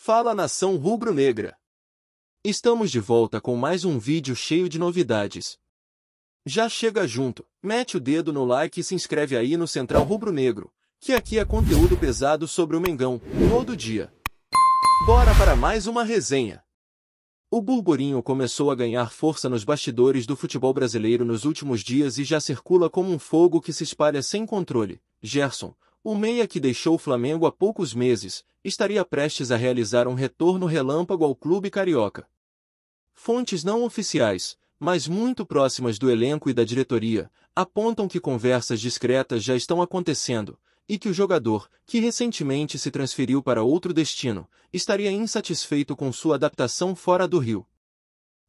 Fala nação rubro-negra! Estamos de volta com mais um vídeo cheio de novidades. Já chega junto, mete o dedo no like e se inscreve aí no Central Rubro-Negro, que aqui é conteúdo pesado sobre o Mengão, todo dia. Bora para mais uma resenha! O burburinho começou a ganhar força nos bastidores do futebol brasileiro nos últimos dias e já circula como um fogo que se espalha sem controle. Gerson, o meia que deixou o Flamengo há poucos meses, estaria prestes a realizar um retorno relâmpago ao clube carioca. Fontes não oficiais, mas muito próximas do elenco e da diretoria, apontam que conversas discretas já estão acontecendo, e que o jogador, que recentemente se transferiu para outro destino, estaria insatisfeito com sua adaptação fora do Rio.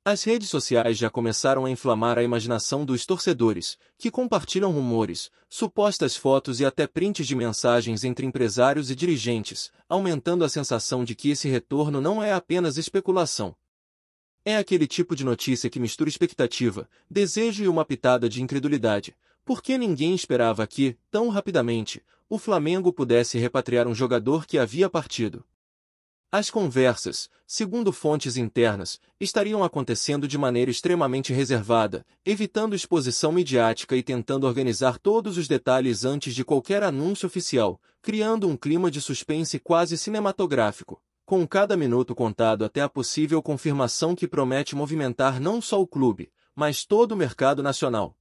As redes sociais já começaram a inflamar a imaginação dos torcedores, que compartilham rumores, supostas fotos e até prints de mensagens entre empresários e dirigentes, aumentando a sensação de que esse retorno não é apenas especulação. É aquele tipo de notícia que mistura expectativa, desejo e uma pitada de incredulidade, porque ninguém esperava que, tão rapidamente, o Flamengo pudesse repatriar um jogador que havia partido. As conversas, segundo fontes internas, estariam acontecendo de maneira extremamente reservada, evitando exposição midiática e tentando organizar todos os detalhes antes de qualquer anúncio oficial, criando um clima de suspense quase cinematográfico, com cada minuto contado até a possível confirmação que promete movimentar não só o clube, mas todo o mercado nacional.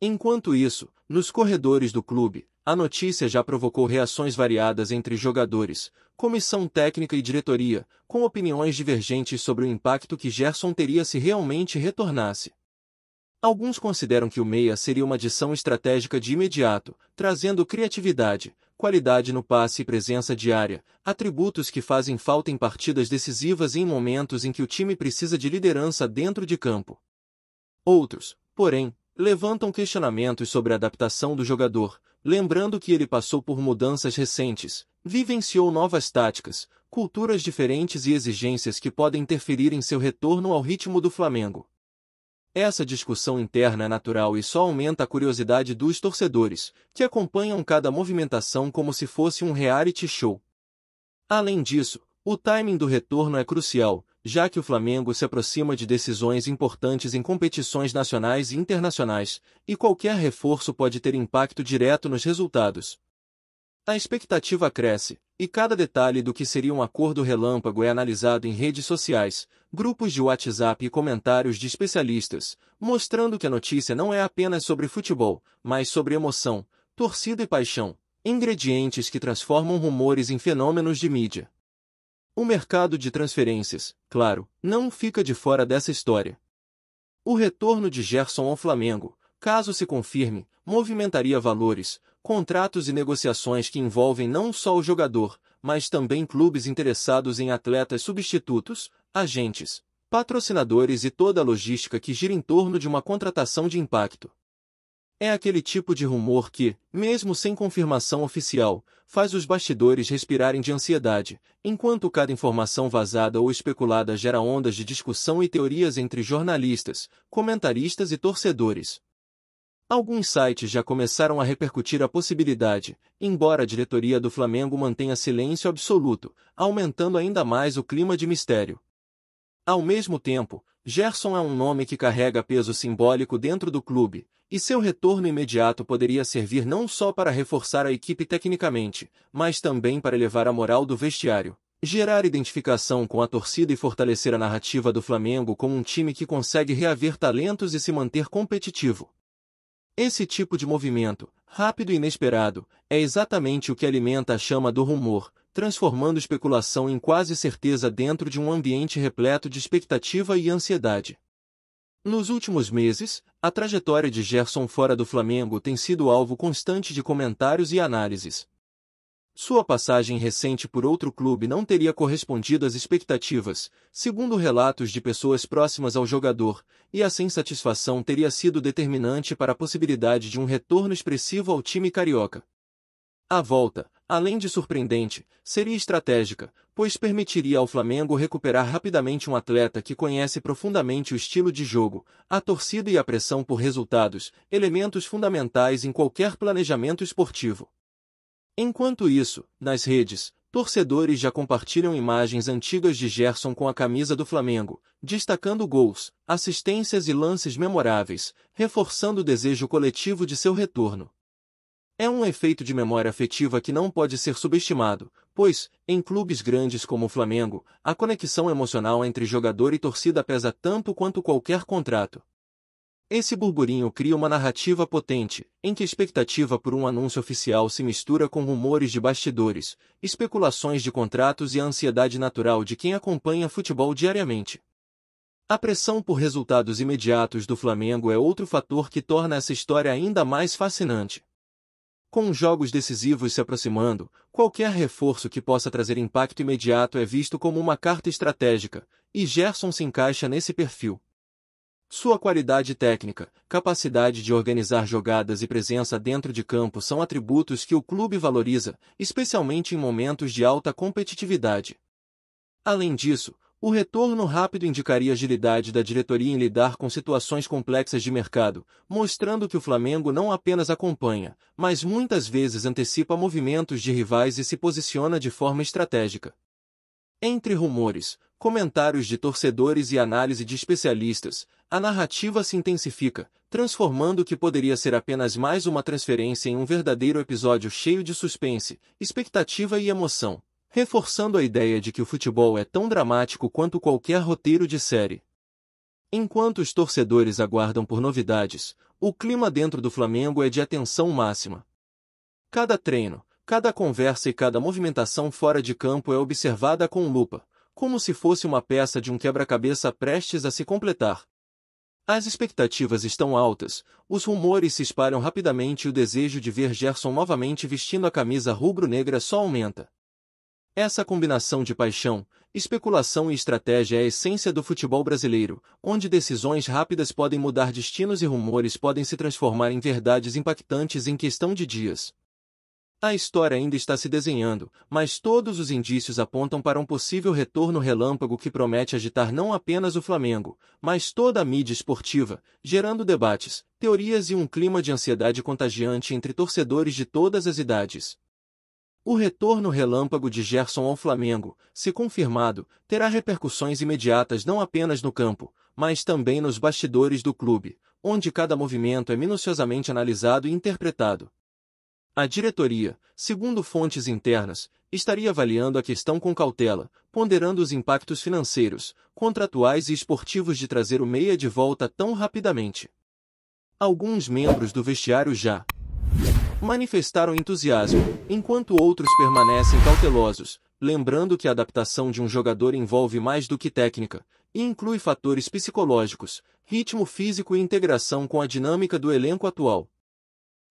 Enquanto isso, nos corredores do clube, a notícia já provocou reações variadas entre jogadores, comissão técnica e diretoria, com opiniões divergentes sobre o impacto que Gerson teria se realmente retornasse. Alguns consideram que o meia seria uma adição estratégica de imediato, trazendo criatividade, qualidade no passe e presença diária, atributos que fazem falta em partidas decisivas e em momentos em que o time precisa de liderança dentro de campo. Outros, porém, levantam questionamentos sobre a adaptação do jogador, lembrando que ele passou por mudanças recentes, vivenciou novas táticas, culturas diferentes e exigências que podem interferir em seu retorno ao ritmo do Flamengo. Essa discussão interna é natural e só aumenta a curiosidade dos torcedores, que acompanham cada movimentação como se fosse um reality show. Além disso, o timing do retorno é crucial, já que o Flamengo se aproxima de decisões importantes em competições nacionais e internacionais, e qualquer reforço pode ter impacto direto nos resultados. A expectativa cresce, e cada detalhe do que seria um acordo relâmpago é analisado em redes sociais, grupos de WhatsApp e comentários de especialistas, mostrando que a notícia não é apenas sobre futebol, mas sobre emoção, torcida e paixão, ingredientes que transformam rumores em fenômenos de mídia. O mercado de transferências, claro, não fica de fora dessa história. O retorno de Gerson ao Flamengo, caso se confirme, movimentaria valores, contratos e negociações que envolvem não só o jogador, mas também clubes interessados em atletas substitutos, agentes, patrocinadores e toda a logística que gira em torno de uma contratação de impacto. É aquele tipo de rumor que, mesmo sem confirmação oficial, faz os bastidores respirarem de ansiedade, enquanto cada informação vazada ou especulada gera ondas de discussão e teorias entre jornalistas, comentaristas e torcedores. Alguns sites já começaram a repercutir a possibilidade, embora a diretoria do Flamengo mantenha silêncio absoluto, aumentando ainda mais o clima de mistério. Ao mesmo tempo, Gerson é um nome que carrega peso simbólico dentro do clube, e seu retorno imediato poderia servir não só para reforçar a equipe tecnicamente, mas também para elevar a moral do vestiário, gerar identificação com a torcida e fortalecer a narrativa do Flamengo como um time que consegue reaver talentos e se manter competitivo. Esse tipo de movimento, rápido e inesperado, é exatamente o que alimenta a chama do rumor, transformando especulação em quase certeza dentro de um ambiente repleto de expectativa e ansiedade. Nos últimos meses, a trajetória de Gerson fora do Flamengo tem sido alvo constante de comentários e análises. Sua passagem recente por outro clube não teria correspondido às expectativas, segundo relatos de pessoas próximas ao jogador, e essa insatisfação teria sido determinante para a possibilidade de um retorno expressivo ao time carioca. A volta, além de surpreendente, seria estratégica, pois permitiria ao Flamengo recuperar rapidamente um atleta que conhece profundamente o estilo de jogo, a torcida e a pressão por resultados, elementos fundamentais em qualquer planejamento esportivo. Enquanto isso, nas redes, Torcedores já compartilham imagens antigas de Gerson com a camisa do Flamengo, destacando gols, assistências e lances memoráveis, reforçando o desejo coletivo de seu retorno. É um efeito de memória afetiva que não pode ser subestimado, pois, em clubes grandes como o Flamengo, a conexão emocional entre jogador e torcida pesa tanto quanto qualquer contrato. Esse burburinho cria uma narrativa potente, em que a expectativa por um anúncio oficial se mistura com rumores de bastidores, especulações de contratos e a ansiedade natural de quem acompanha futebol diariamente. A pressão por resultados imediatos do Flamengo é outro fator que torna essa história ainda mais fascinante. Com os jogos decisivos se aproximando, qualquer reforço que possa trazer impacto imediato é visto como uma carta estratégica, e Gerson se encaixa nesse perfil. Sua qualidade técnica, capacidade de organizar jogadas e presença dentro de campo são atributos que o clube valoriza, especialmente em momentos de alta competitividade. Além disso, o retorno rápido indicaria agilidade da diretoria em lidar com situações complexas de mercado, mostrando que o Flamengo não apenas acompanha, mas muitas vezes antecipa movimentos de rivais e se posiciona de forma estratégica. Entre rumores, comentários de torcedores e análise de especialistas, a narrativa se intensifica, transformando o que poderia ser apenas mais uma transferência em um verdadeiro episódio cheio de suspense, expectativa e emoção, reforçando a ideia de que o futebol é tão dramático quanto qualquer roteiro de série. Enquanto os torcedores aguardam por novidades, o clima dentro do Flamengo é de atenção máxima. Cada treino, cada conversa e cada movimentação fora de campo é observada com lupa, como se fosse uma peça de um quebra-cabeça prestes a se completar. As expectativas estão altas, os rumores se espalham rapidamente e o desejo de ver Gerson novamente vestindo a camisa rubro-negra só aumenta. Essa combinação de paixão, especulação e estratégia é a essência do futebol brasileiro, onde decisões rápidas podem mudar destinos e rumores podem se transformar em verdades impactantes em questão de dias. A história ainda está se desenhando, mas todos os indícios apontam para um possível retorno relâmpago que promete agitar não apenas o Flamengo, mas toda a mídia esportiva, gerando debates, teorias e um clima de ansiedade contagiante entre torcedores de todas as idades. O retorno relâmpago de Gerson ao Flamengo, se confirmado, terá repercussões imediatas não apenas no campo, mas também nos bastidores do clube, onde cada movimento é minuciosamente analisado e interpretado. A diretoria, segundo fontes internas, estaria avaliando a questão com cautela, ponderando os impactos financeiros, contratuais e esportivos de trazer o meia de volta tão rapidamente. Alguns membros do vestiário já manifestaram entusiasmo, enquanto outros permanecem cautelosos, lembrando que a adaptação de um jogador envolve mais do que técnica, e inclui fatores psicológicos, ritmo físico e integração com a dinâmica do elenco atual.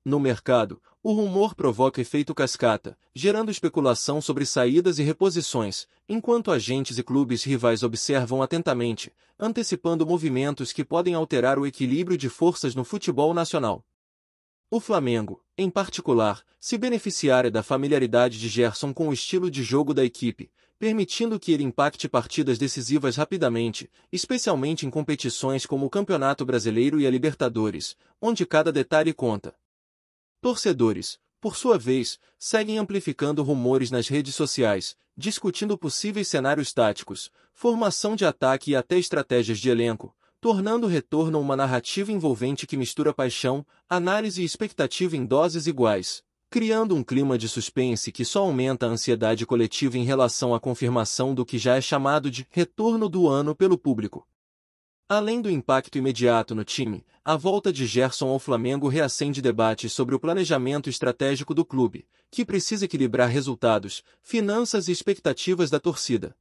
No mercado, o rumor provoca efeito cascata, gerando especulação sobre saídas e reposições, enquanto agentes e clubes rivais observam atentamente, antecipando movimentos que podem alterar o equilíbrio de forças no futebol nacional. O Flamengo, em particular, se beneficiara da familiaridade de Gerson com o estilo de jogo da equipe, permitindo que ele impacte partidas decisivas rapidamente, especialmente em competições como o Campeonato Brasileiro e a Libertadores, onde cada detalhe conta. Torcedores, por sua vez, seguem amplificando rumores nas redes sociais, discutindo possíveis cenários táticos, formação de ataque e até estratégias de elenco, tornando o retorno uma narrativa envolvente que mistura paixão, análise e expectativa em doses iguais, criando um clima de suspense que só aumenta a ansiedade coletiva em relação à confirmação do que já é chamado de retorno do ano pelo público. Além do impacto imediato no time, a volta de Gerson ao Flamengo reacende debates sobre o planejamento estratégico do clube, que precisa equilibrar resultados, finanças e expectativas da torcida.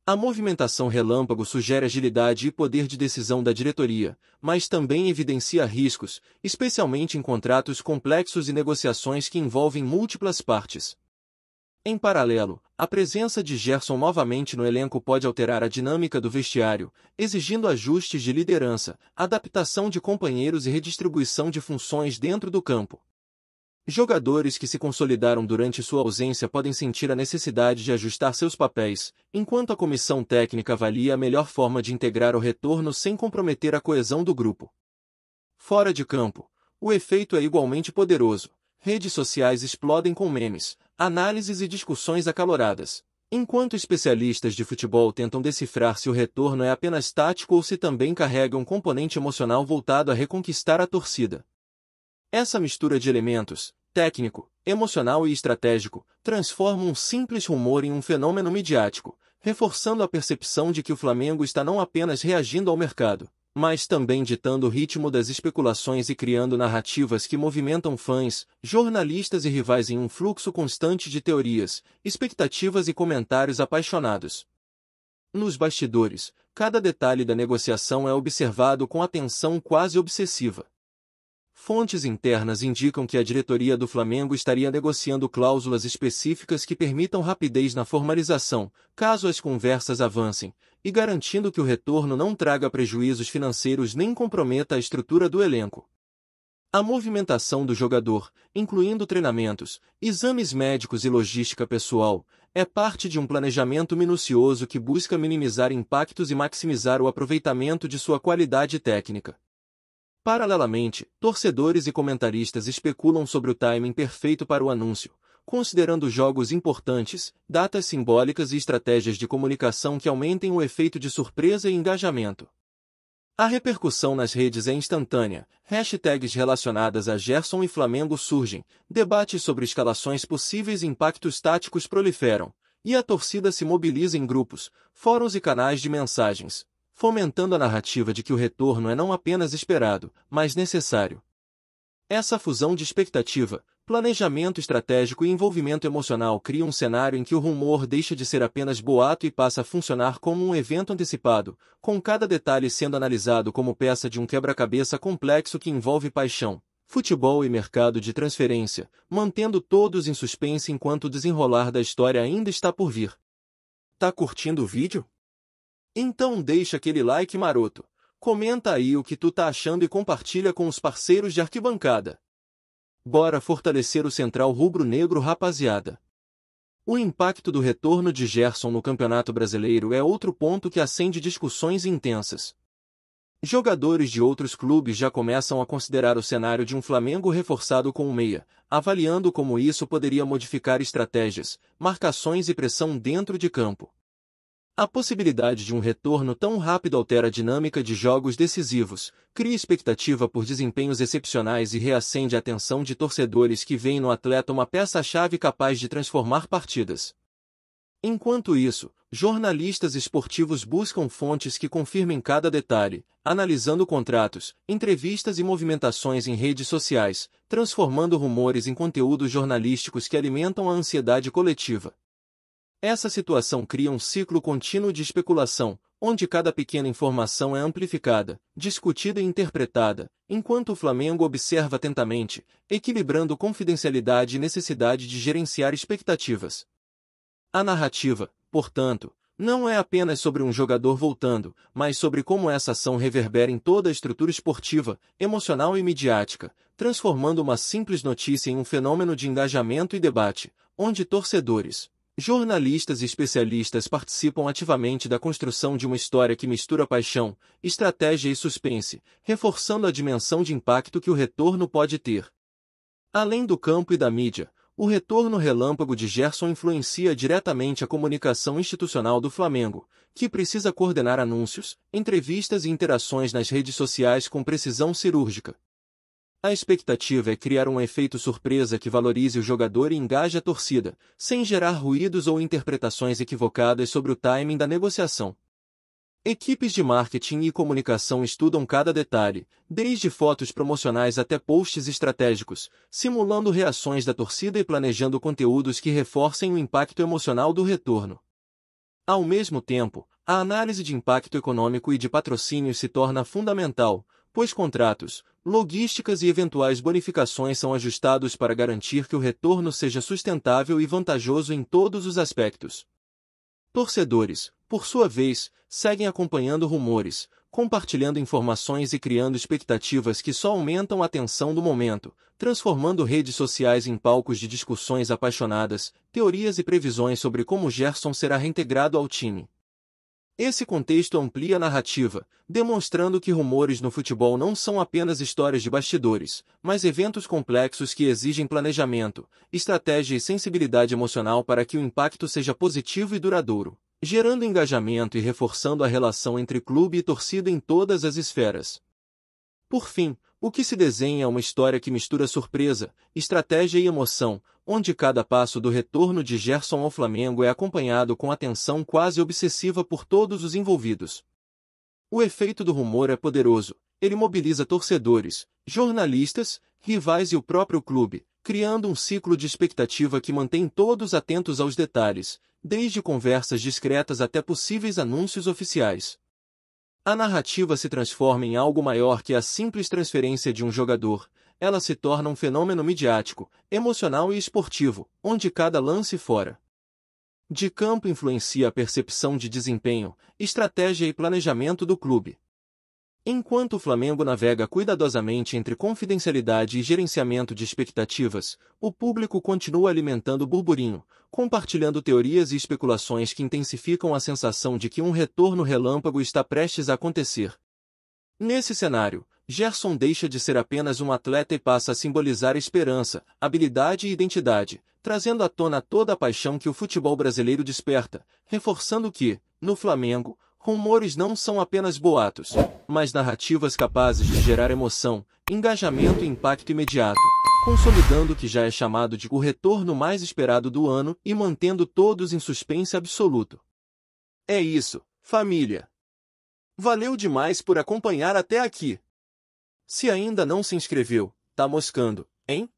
A movimentação relâmpago sugere agilidade e poder de decisão da diretoria, mas também evidencia riscos, especialmente em contratos complexos e negociações que envolvem múltiplas partes. Em paralelo, a presença de Gerson novamente no elenco pode alterar a dinâmica do vestiário, exigindo ajustes de liderança, adaptação de companheiros e redistribuição de funções dentro do campo. Jogadores que se consolidaram durante sua ausência podem sentir a necessidade de ajustar seus papéis, enquanto a comissão técnica avalia a melhor forma de integrar o retorno sem comprometer a coesão do grupo. Fora de campo, o efeito é igualmente poderoso. Redes sociais explodem com memes, análises e discussões acaloradas. Enquanto especialistas de futebol tentam decifrar se o retorno é apenas tático ou se também carrega um componente emocional voltado a reconquistar a torcida. Essa mistura de elementos, técnico, emocional e estratégico, transforma um simples rumor em um fenômeno midiático, reforçando a percepção de que o Flamengo está não apenas reagindo ao mercado, mas também ditando o ritmo das especulações e criando narrativas que movimentam fãs, jornalistas e rivais em um fluxo constante de teorias, expectativas e comentários apaixonados. Nos bastidores, cada detalhe da negociação é observado com atenção quase obsessiva. Fontes internas indicam que a diretoria do Flamengo estaria negociando cláusulas específicas que permitam rapidez na formalização, caso as conversas avancem, e garantindo que o retorno não traga prejuízos financeiros nem comprometa a estrutura do elenco. A movimentação do jogador, incluindo treinamentos, exames médicos e logística pessoal, é parte de um planejamento minucioso que busca minimizar impactos e maximizar o aproveitamento de sua qualidade técnica. Paralelamente, torcedores e comentaristas especulam sobre o timing perfeito para o anúncio, considerando jogos importantes, datas simbólicas e estratégias de comunicação que aumentem o efeito de surpresa e engajamento. A repercussão nas redes é instantânea, hashtags relacionadas a Gerson e Flamengo surgem, debates sobre escalações possíveis e impactos táticos proliferam, e a torcida se mobiliza em grupos, fóruns e canais de mensagens, fomentando a narrativa de que o retorno é não apenas esperado, mas necessário. Essa fusão de expectativa, planejamento estratégico e envolvimento emocional cria um cenário em que o rumor deixa de ser apenas boato e passa a funcionar como um evento antecipado, com cada detalhe sendo analisado como peça de um quebra-cabeça complexo que envolve paixão, futebol e mercado de transferência, mantendo todos em suspense enquanto o desenrolar da história ainda está por vir. Tá curtindo o vídeo? Então deixa aquele like maroto, comenta aí o que tu tá achando e compartilha com os parceiros de arquibancada. Bora fortalecer o Central Rubro-Negro, rapaziada. O impacto do retorno de Gerson no Campeonato Brasileiro é outro ponto que acende discussões intensas. Jogadores de outros clubes já começam a considerar o cenário de um Flamengo reforçado com um meia, avaliando como isso poderia modificar estratégias, marcações e pressão dentro de campo. A possibilidade de um retorno tão rápido altera a dinâmica de jogos decisivos, cria expectativa por desempenhos excepcionais e reacende a atenção de torcedores que veem no atleta uma peça-chave capaz de transformar partidas. Enquanto isso, jornalistas esportivos buscam fontes que confirmem cada detalhe, analisando contratos, entrevistas e movimentações em redes sociais, transformando rumores em conteúdos jornalísticos que alimentam a ansiedade coletiva. Essa situação cria um ciclo contínuo de especulação, onde cada pequena informação é amplificada, discutida e interpretada, enquanto o Flamengo observa atentamente, equilibrando confidencialidade e necessidade de gerenciar expectativas. A narrativa, portanto, não é apenas sobre um jogador voltando, mas sobre como essa ação reverbera em toda a estrutura esportiva, emocional e midiática, transformando uma simples notícia em um fenômeno de engajamento e debate, onde torcedores, jornalistas e especialistas participam ativamente da construção de uma história que mistura paixão, estratégia e suspense, reforçando a dimensão de impacto que o retorno pode ter. Além do campo e da mídia, o retorno relâmpago de Gerson influencia diretamente a comunicação institucional do Flamengo, que precisa coordenar anúncios, entrevistas e interações nas redes sociais com precisão cirúrgica. A expectativa é criar um efeito surpresa que valorize o jogador e engaje a torcida, sem gerar ruídos ou interpretações equivocadas sobre o timing da negociação. Equipes de marketing e comunicação estudam cada detalhe, desde fotos promocionais até posts estratégicos, simulando reações da torcida e planejando conteúdos que reforcem o impacto emocional do retorno. Ao mesmo tempo, a análise de impacto econômico e de patrocínio se torna fundamental, pois contratos, logísticas e eventuais bonificações são ajustados para garantir que o retorno seja sustentável e vantajoso em todos os aspectos. Torcedores, por sua vez, seguem acompanhando rumores, compartilhando informações e criando expectativas que só aumentam a tensão do momento, transformando redes sociais em palcos de discussões apaixonadas, teorias e previsões sobre como Gerson será reintegrado ao time. Esse contexto amplia a narrativa, demonstrando que rumores no futebol não são apenas histórias de bastidores, mas eventos complexos que exigem planejamento, estratégia e sensibilidade emocional para que o impacto seja positivo e duradouro, gerando engajamento e reforçando a relação entre clube e torcida em todas as esferas. Por fim, o que se desenha é uma história que mistura surpresa, estratégia e emoção, onde cada passo do retorno de Gerson ao Flamengo é acompanhado com atenção quase obsessiva por todos os envolvidos. O efeito do rumor é poderoso, ele mobiliza torcedores, jornalistas, rivais e o próprio clube, criando um ciclo de expectativa que mantém todos atentos aos detalhes, desde conversas discretas até possíveis anúncios oficiais. A narrativa se transforma em algo maior que a simples transferência de um jogador, ela se torna um fenômeno midiático, emocional e esportivo, onde cada lance fora de campo influencia a percepção de desempenho, estratégia e planejamento do clube. Enquanto o Flamengo navega cuidadosamente entre confidencialidade e gerenciamento de expectativas, o público continua alimentando burburinho, compartilhando teorias e especulações que intensificam a sensação de que um retorno relâmpago está prestes a acontecer. Nesse cenário, Gerson deixa de ser apenas um atleta e passa a simbolizar esperança, habilidade e identidade, trazendo à tona toda a paixão que o futebol brasileiro desperta, reforçando que, no Flamengo, rumores não são apenas boatos, mas narrativas capazes de gerar emoção, engajamento e impacto imediato, consolidando o que já é chamado de o retorno mais esperado do ano e mantendo todos em suspense absoluto. É isso, família! Valeu demais por acompanhar até aqui! Se ainda não se inscreveu, tá moscando, hein?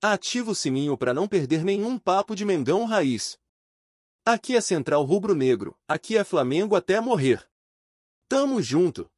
Ativa o sininho para não perder nenhum papo de Mengão Raiz. Aqui é Central Rubro Negro, aqui é Flamengo até morrer. Tamo junto!